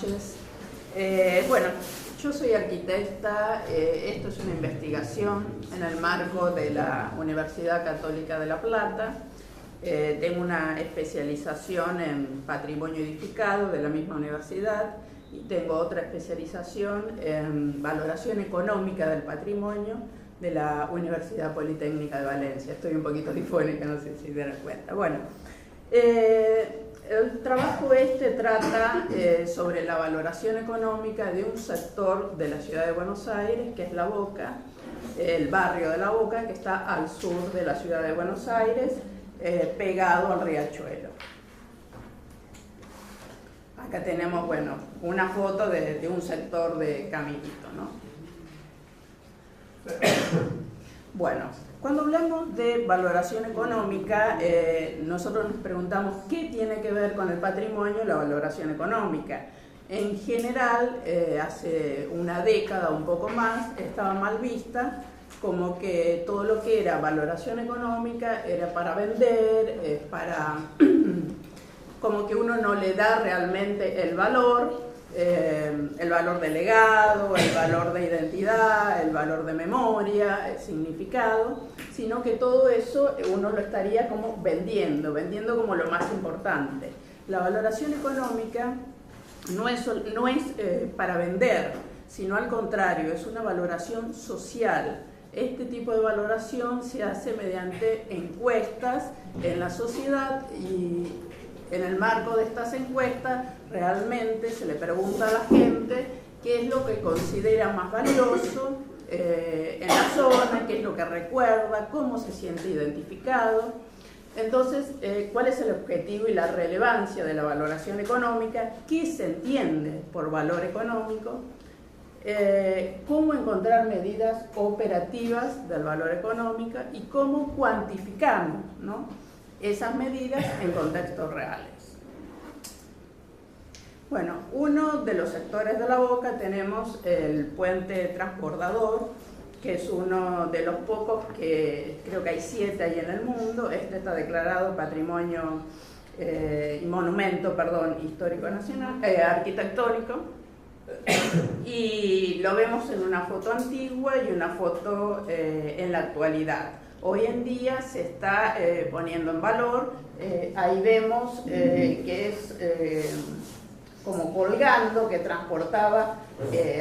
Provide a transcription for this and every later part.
noches. Bueno, yo soy arquitecta, esto es una investigación en el marco de la Universidad Católica de La Plata. Tengo una especialización en patrimonio edificado de la misma universidad y tengo otra especialización en valoración económica del patrimonio de la Universidad Politécnica de Valencia. Estoy un poquito difónica, no sé si se dan cuenta. Bueno, el trabajo trata sobre la valoración económica de un sector de la ciudad de Buenos Aires, que es La Boca, el barrio de La Boca, que está al sur de la ciudad de Buenos Aires, pegado al riachuelo. Acá tenemos, bueno, una foto de un sector de caminito, ¿no? Bueno, cuando hablamos de valoración económica, nosotros nos preguntamos qué tiene que ver con el patrimonio la valoración económica. En general, hace una década o un poco más, estaba mal vista como que todo lo que era valoración económica era para vender, como que uno no le da realmente el valor de legado, el valor de identidad, el valor de memoria, el significado, sino que todo eso uno lo estaría como vendiendo como lo más importante. La valoración económica no es para vender, sino al contrario, es una valoración social. Este tipo de valoración se hace mediante encuestas en la sociedad y en el marco de estas encuestas realmente se le pregunta a la gente qué es lo que considera más valioso en la zona, qué es lo que recuerda, cómo se siente identificado. Entonces, ¿cuál es el objetivo y la relevancia de la valoración económica? ¿Qué se entiende por valor económico? Cómo encontrar medidas operativas del valor económico y cómo cuantificamos, ¿no?, esas medidas en contextos reales. Bueno, uno de los sectores de La Boca tenemos el puente transbordador, que es uno de los pocos que creo que hay 7 ahí en el mundo. Este está declarado patrimonio monumento, histórico nacional, arquitectónico. Y lo vemos en una foto antigua y una foto en la actualidad. Hoy en día se está poniendo en valor, ahí vemos que es como colgando, que transportaba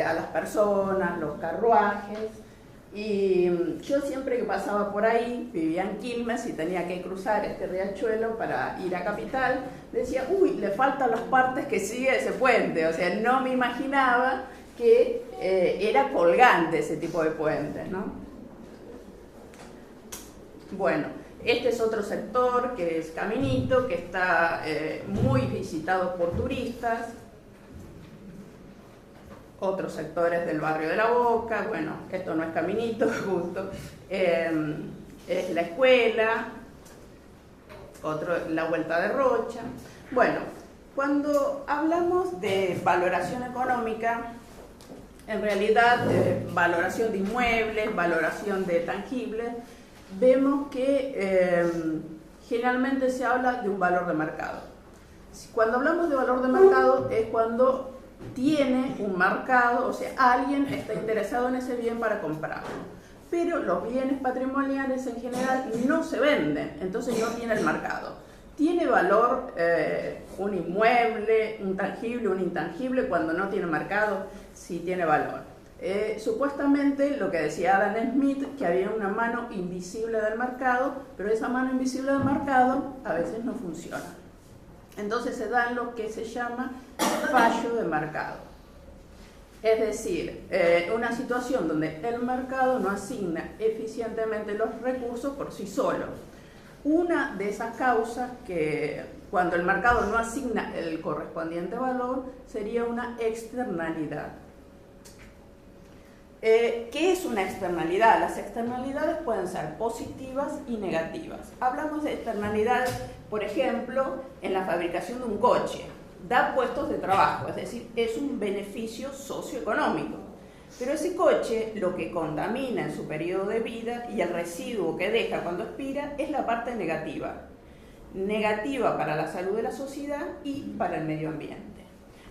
a las personas, los carruajes. Y yo siempre que pasaba por ahí, vivía en Quilmes y tenía que cruzar este riachuelo para ir a Capital, decía, uy, le faltan las partes que sigue ese puente. O sea, no me imaginaba que era colgante ese tipo de puentes, ¿no? Bueno, este es otro sector que es Caminito, que está muy visitado por turistas. Otros sectores del barrio de La Boca, bueno, esto no es Caminito, justo, es la escuela, la Vuelta de Rocha. Bueno, cuando hablamos de valoración económica, en realidad valoración de inmuebles, valoración de tangibles, vemos que generalmente se habla de un valor de mercado. Cuando hablamos de valor de mercado es cuando tiene un mercado, o sea, alguien está interesado en ese bien para comprarlo. Pero los bienes patrimoniales en general no se venden, entonces no tiene el mercado. Tiene valor un inmueble, un tangible, un intangible, cuando no tiene mercado, sí tiene valor. Supuestamente lo que decía Adam Smith, que había una mano invisible del mercado, pero esa mano invisible del mercado a veces no funciona. Entonces se da lo que se llama fallo de mercado. Es decir, una situación donde el mercado no asigna eficientemente los recursos por sí solo. Una de esas causas que cuando el mercado no asigna el correspondiente valor sería una externalidad. ¿Qué es una externalidad? Las externalidades pueden ser positivas y negativas. Hablamos de externalidades, por ejemplo, en la fabricación de un coche. Da puestos de trabajo, es decir, es un beneficio socioeconómico. Pero ese coche lo que contamina en su periodo de vida y el residuo que deja cuando expira es la parte negativa. Negativa para la salud de la sociedad y para el medio ambiente.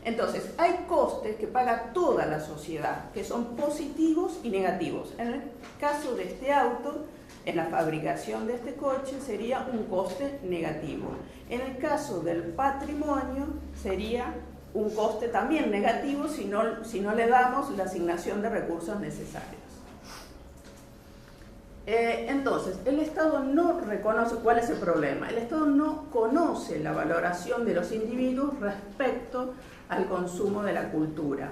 Entonces, hay costes que paga toda la sociedad, que son positivos y negativos. En el caso de este auto, en la fabricación de este coche sería un coste negativo. En el caso del patrimonio sería un coste también negativo si no le damos la asignación de recursos necesarios. Entonces, el Estado no reconoce, ¿cuál es el problema? El Estado no conoce la valoración de los individuos respecto al consumo de la cultura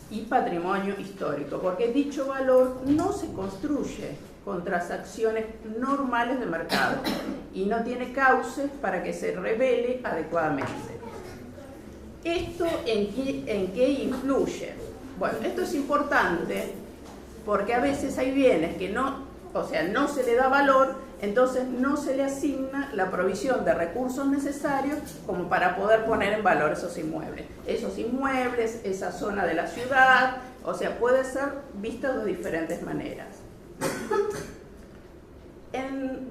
y patrimonio histórico, porque dicho valor no se construye con transacciones normales de mercado y no tiene cauces para que se revele adecuadamente. ¿Esto en qué influye? Bueno, esto es importante porque a veces hay bienes que no se le da valor, entonces no se le asigna la provisión de recursos necesarios como para poder poner en valor esos inmuebles. Esos inmuebles, esa zona de la ciudad, puede ser vista de diferentes maneras.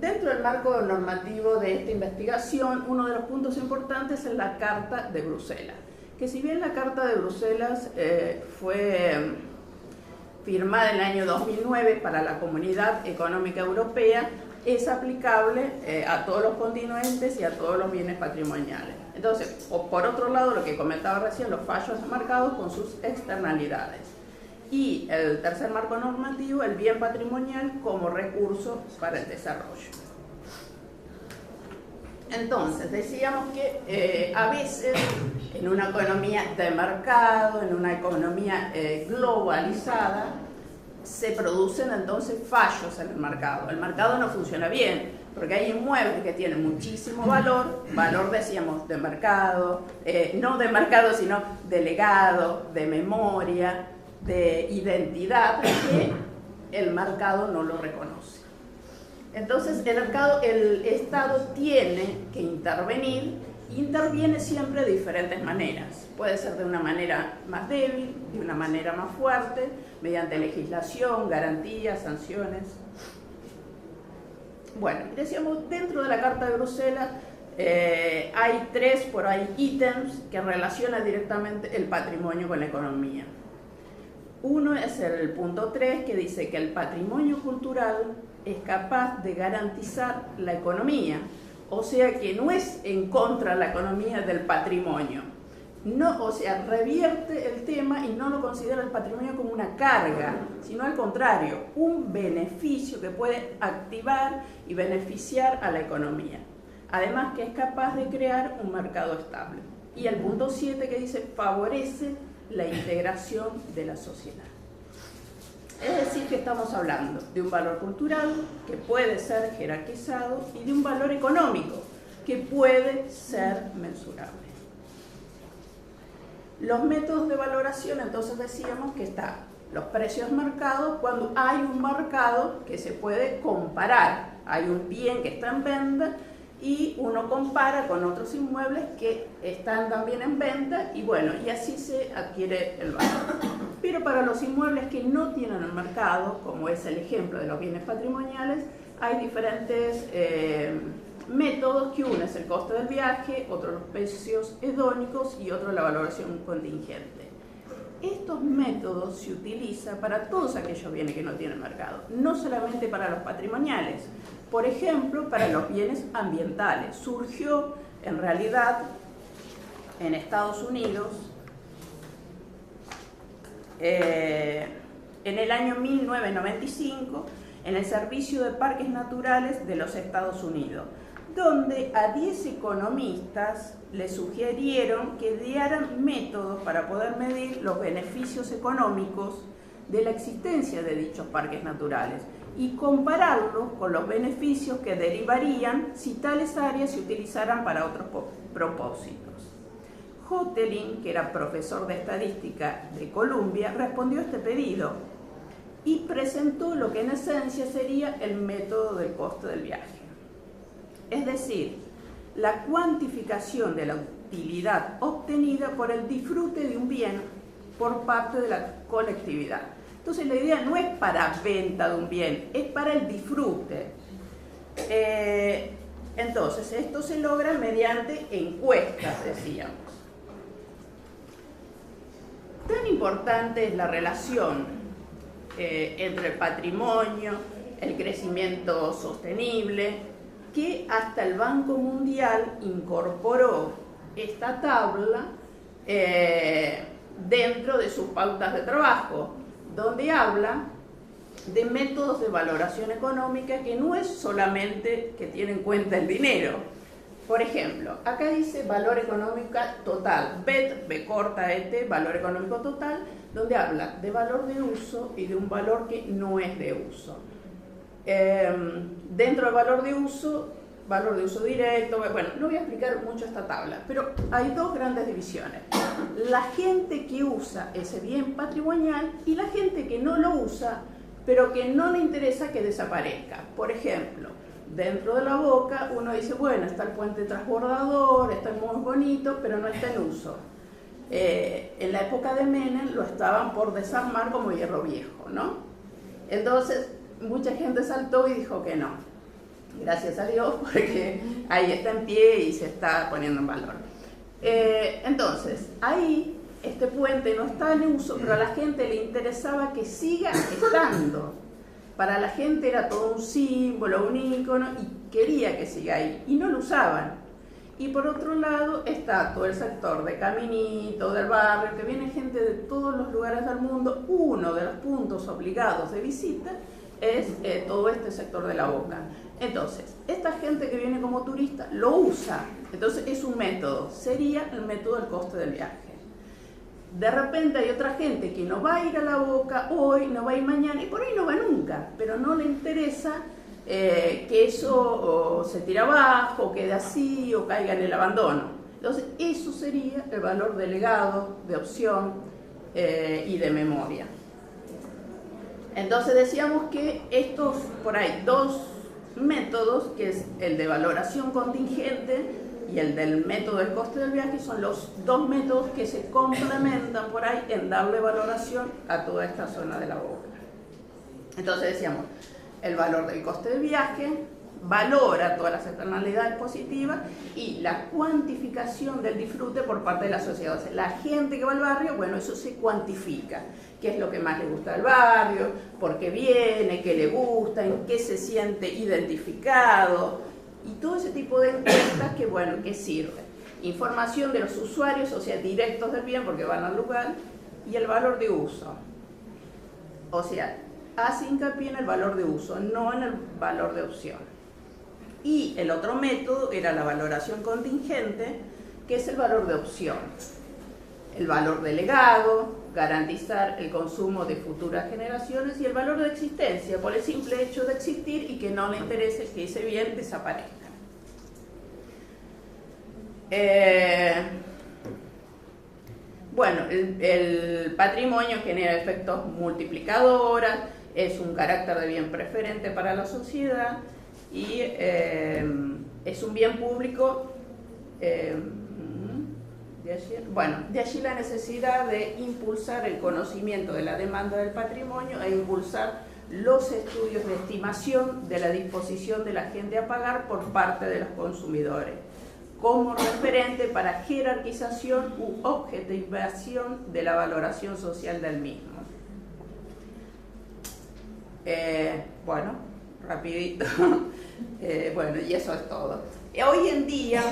Dentro del marco normativo de esta investigación, uno de los puntos importantes es la Carta de Bruselas, que si bien la Carta de Bruselas fue firmada en el año 2009 para la Comunidad Económica Europea, es aplicable a todos los continentes y a todos los bienes patrimoniales. Entonces, por otro lado, lo que comentaba recién, los fallos marcados con sus externalidades. Y el tercer marco normativo, el bien patrimonial como recurso para el desarrollo. Entonces, decíamos que a veces en una economía de mercado, en una economía globalizada, se producen entonces fallos en el mercado. El mercado no funciona bien, porque hay inmuebles que tienen muchísimo valor, decíamos, de mercado, no de mercado, sino de legado, de memoria, de identidad, que el mercado no lo reconoce. Entonces el Estado tiene que intervenir, interviene siempre de diferentes maneras. Puede ser de una manera más débil, de una manera más fuerte, mediante legislación, garantías, sanciones. Bueno, decíamos, dentro de la Carta de Bruselas hay tres por ahí ítems que relacionan directamente el patrimonio con la economía. Uno es el punto 3, que dice que el patrimonio cultural es capaz de garantizar la economía, o sea que no es en contra de la economía del patrimonio, revierte el tema y no lo considera el patrimonio como una carga, sino al contrario, un beneficio que puede activar y beneficiar a la economía. Además que es capaz de crear un mercado estable. Y el punto 7 que dice favorece la integración de la sociedad. Es decir, que estamos hablando de un valor cultural que puede ser jerarquizado y de un valor económico que puede ser mensurable. Los métodos de valoración, entonces decíamos que están los precios marcados cuando hay un mercado que se puede comparar. Hay un bien que está en venta y uno compara con otros inmuebles que están también en venta y bueno, y así se adquiere el valor. Pero para los inmuebles que no tienen el mercado, como es el ejemplo de los bienes patrimoniales, hay diferentes métodos, que uno es el coste del viaje, otro los precios hedónicos y otro la valoración contingente. Estos métodos se utilizan para todos aquellos bienes que no tienen mercado, no solamente para los patrimoniales. Por ejemplo, para los bienes ambientales. Surgió, en realidad, en Estados Unidos, en el año 1995, en el Servicio de Parques Naturales de los Estados Unidos, donde a 10 economistas les sugirieron que dieran métodos para poder medir los beneficios económicos de la existencia de dichos parques naturales y compararlos con los beneficios que derivarían si tales áreas se utilizaran para otros propósitos. Hotelling, que era profesor de estadística de Columbia, respondió a este pedido y presentó lo que en esencia sería el método del coste del viaje. Es decir, la cuantificación de la utilidad obtenida por el disfrute de un bien por parte de la colectividad. Entonces la idea no es para venta de un bien, es para el disfrute. Entonces esto se logra mediante encuestas, decíamos. Tan importante es la relación entre el patrimonio, el crecimiento sostenible, que hasta el Banco Mundial incorporó esta tabla dentro de sus pautas de trabajo, donde habla de métodos de valoración económica que no es solamente que tiene en cuenta el dinero. Por ejemplo, acá dice valor económico total, BET, B corta ET, valor económico total, donde habla de valor de uso y de un valor que no es de uso. Dentro del valor de uso directo, bueno, no voy a explicar mucho esta tabla, pero hay dos grandes divisiones. La gente que usa ese bien patrimonial y la gente que no lo usa, pero que no le interesa que desaparezca. Por ejemplo, dentro de la Boca uno dice, bueno, está el puente transbordador, está muy bonito, pero no está en uso. En la época de Menem lo estaban por desarmar como hierro viejo, ¿no? Entonces, mucha gente saltó y dijo que no. Gracias a Dios, porque ahí está en pie y se está poniendo en valor. Entonces, ahí este puente no está en uso, pero a la gente le interesaba que siga estando. Para la gente era todo un símbolo, un ícono, y quería que siga ahí, y no lo usaban. Y por otro lado está todo el sector de Caminito, del barrio, que viene gente de todos los lugares del mundo. Uno de los puntos obligados de visita es todo este sector de la Boca. Entonces, esta gente que viene como turista lo usa, entonces es un método, sería el método del coste del viaje. De repente hay otra gente que no va a ir a la Boca hoy, no va a ir mañana, y por ahí no va nunca, pero no le interesa que eso se tire abajo, o quede así, o caiga en el abandono. Entonces, eso sería el valor de legado, de opción y de memoria. Entonces decíamos que estos, por ahí, dos métodos, que es el de valoración contingente y el del método del coste del viaje, son los dos métodos que se complementan por ahí en darle valoración a toda esta zona de la Boca. Entonces decíamos, el valor del coste del viaje valora todas las externalidades positivas y la cuantificación del disfrute por parte de la sociedad. O sea, la gente que va al barrio, bueno, eso se cuantifica. ¿Qué es lo que más le gusta del barrio? ¿Por qué viene? ¿Qué le gusta? ¿En qué se siente identificado? Y todo ese tipo de encuestas que, bueno, que sirven. Información de los usuarios, o sea, directos del bien porque van al lugar, y el valor de uso. O sea, hace hincapié en el valor de uso, no en el valor de opción. Y el otro método era la valoración contingente, que es el valor de opción. El valor de legado, garantizar el consumo de futuras generaciones, y el valor de existencia, por el simple hecho de existir y que no le interese que ese bien desaparezca. Bueno, el patrimonio genera efectos multiplicadores, es un carácter de bien preferente para la sociedad y es un bien público. De allí la necesidad de impulsar el conocimiento de la demanda del patrimonio e impulsar los estudios de estimación de la disposición de la gente a pagar por parte de los consumidores, como referente para jerarquización u objetivación de la valoración social del mismo. Bueno, rapidito. Bueno, y eso es todo. Hoy en día,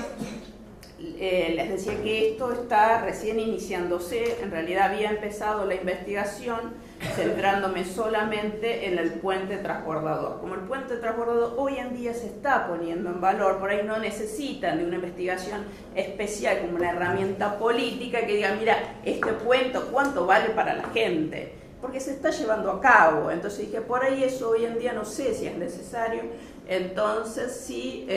les decía que esto está recién iniciándose. En realidad había empezado la investigación centrándome solamente en el puente transbordador. Como el puente transbordador hoy en día se está poniendo en valor, por ahí no necesitan de una investigación especial como una herramienta política que diga, mira, este puente, ¿cuánto vale para la gente? Porque se está llevando a cabo. Entonces dije, por ahí eso hoy en día no sé si es necesario. Entonces sí,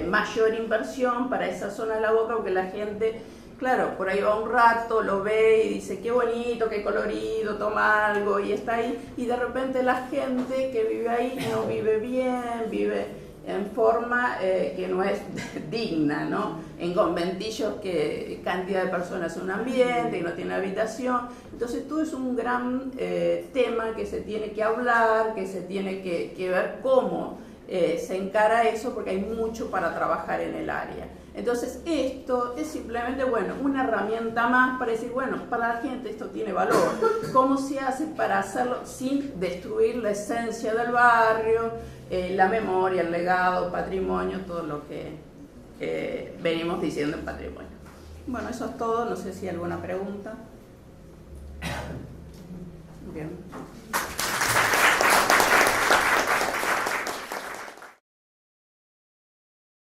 mayor inversión para esa zona de la Boca, porque la gente, claro, por ahí va un rato, lo ve y dice, qué bonito, qué colorido, toma algo y está ahí. Y de repente la gente que vive ahí no vive bien, vive en forma que no es digna, ¿no? En conventillos que cantidad de personas en un ambiente, que no tiene habitación. Entonces todo es un gran tema que se tiene que hablar, que se tiene que ver cómo se encara eso porque hay mucho para trabajar en el área. Entonces esto es simplemente, bueno, una herramienta más para decir, bueno, para la gente esto tiene valor. ¿Cómo se hace para hacerlo sin destruir la esencia del barrio, la memoria, el legado, patrimonio, todo lo que venimos diciendo en patrimonio? Bueno, eso es todo. No sé si hay alguna pregunta.